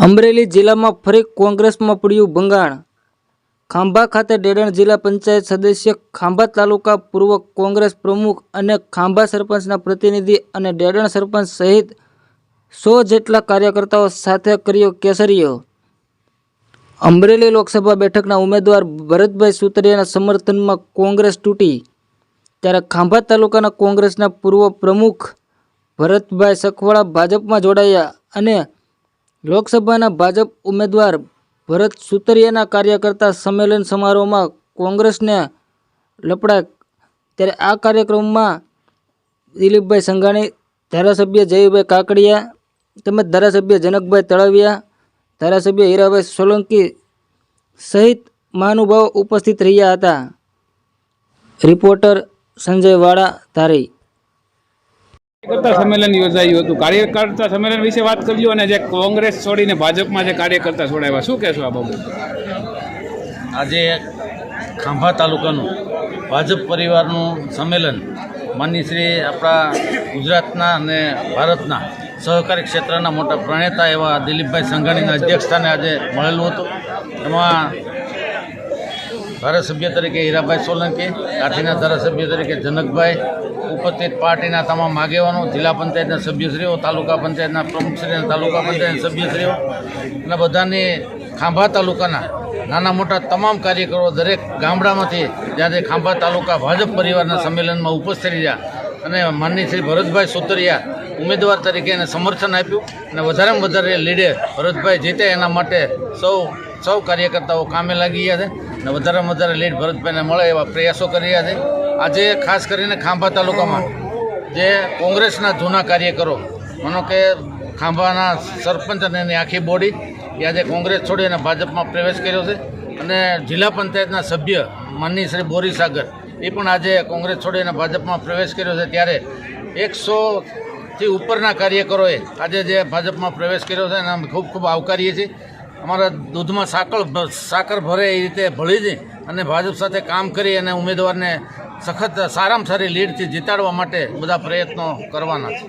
અમરેલી જિલ્લામાં ફરી કોંગ્રેસમાં પડ્યું ભંગાણ। ખાંભા ખાતે ડેડાણ જિલ્લા પંચાયત સદસ્ય, ખાંભા તાલુકા પૂર્વ કોંગ્રેસ પ્રમુખ અને ખાંભા સરપંચના પ્રતિનિધિ અને ડેડાણ સરપંચ સહિત 100 જેટલા કાર્યકર્તાઓ સાથે કર્યો કેસરીયો। અમરેલી લોકસભા બેઠકના ઉમેદવાર ભરતભાઈ સુતરિયાના સમર્થનમાં કોંગ્રેસ તૂટી, ત્યારે ખાંભા તાલુકાના કોંગ્રેસના પૂર્વ પ્રમુખ ભરતભાઈ સખવાળા ભાજપમાં જોડાયા અને લોકસભાના ભાજપ ઉમેદવાર ભરત સુતરિયાના કાર્યકર્તા સંમેલન સમારોહમાં કોંગ્રેસને લપડાય। ત્યારે આ કાર્યક્રમમાં દિલીપભાઈ સંઘાણી, ધારાસભ્ય જયુભાઈ કાકડિયા તેમજ ધારાસભ્ય જનકભાઈ તળાવિયા, ધારાસભ્ય હીરાભાઈ સોલંકી સહિત મહાનુભાવો ઉપસ્થિત રહ્યા હતા। રિપોર્ટર સંજય વાળા, ધારી। કાર્યકર્તા સંમેલન યોજાયું હતું। કાર્યકર્તા સંમેલન વિશે વાત કરજો અને જે કોંગ્રેસ છોડીને ભાજપમાં જે કાર્યકર્તા છોડાવ્યા, શું કહેશો આ બાબતે? આજે ખાંભા તાલુકાનું ભાજપ પરિવારનું સંમેલન માનનીય શ્રી આપણા ગુજરાતના અને ભારતના સહકારી ક્ષેત્રના મોટા પ્રણેતા એવા દિલીપભાઈ સંઘાણીના અધ્યક્ષસ્થાને આજે મળેલું હતું। એમાં ધારાસભ્ય તરીકે હીરાભાઈ સોલંકી, કાઠીના ધારાસભ્ય તરીકે જનકભાઈ, ઉપસ્થિત પાર્ટીના તમામ આગેવાનો, જિલ્લા પંચાયતના સભ્યશ્રીઓ, તાલુકા પંચાયતના પ્રમુખશ્રી અને તાલુકા પંચાયતના સભ્યશ્રીઓ અને બધાની ખાંભા તાલુકાના નાના મોટા તમામ કાર્યકરો દરેક ગામડામાંથી જ્યારે ખાંભા તાલુકા ભાજપ પરિવારના સંમેલનમાં ઉપસ્થિત રહ્યા અને માનનીય શ્રી ભરતભાઈ સુતરિયા ઉમેદવાર તરીકે એને સમર્થન આપ્યું અને વધારેમાં વધારે લીડે ભરતભાઈ જીતે એના માટે સૌ કાર્યકર્તાઓ કામે લાગી ગયા છે અને વધારેમાં વધારે લીડ ભરતભાઈને મળે એવા પ્રયાસો કરી રહ્યા છે। આજે ખાસ કરીને ખાંભા તાલુકામાં જે કોંગ્રેસના જૂના કાર્યકરો, માનો કે ખાંભાના સરપંચ અને એની આખી બોડી એ આજે કોંગ્રેસ છોડી અને ભાજપમાં પ્રવેશ કર્યો છે અને જિલ્લા પંચાયતના સભ્ય માનનીય શ્રી બોરીસાગર એ પણ આજે કોંગ્રેસ છોડી અને ભાજપમાં પ્રવેશ કર્યો છે। ત્યારે 100થી ઉપરના કાર્યકરોએ આજે જે ભાજપમાં પ્રવેશ કર્યો છે એને અમે ખૂબ ખૂબ આવકારીએ છીએ। અમારા દૂધમાં સાકર ભરે એ રીતે ભળી છે અને ભાજપ સાથે કામ કરી અને ઉમેદવારને સખત સારામાં સારી લીડથી જીતાડવા માટે બધા પ્રયત્નો કરવાના છે।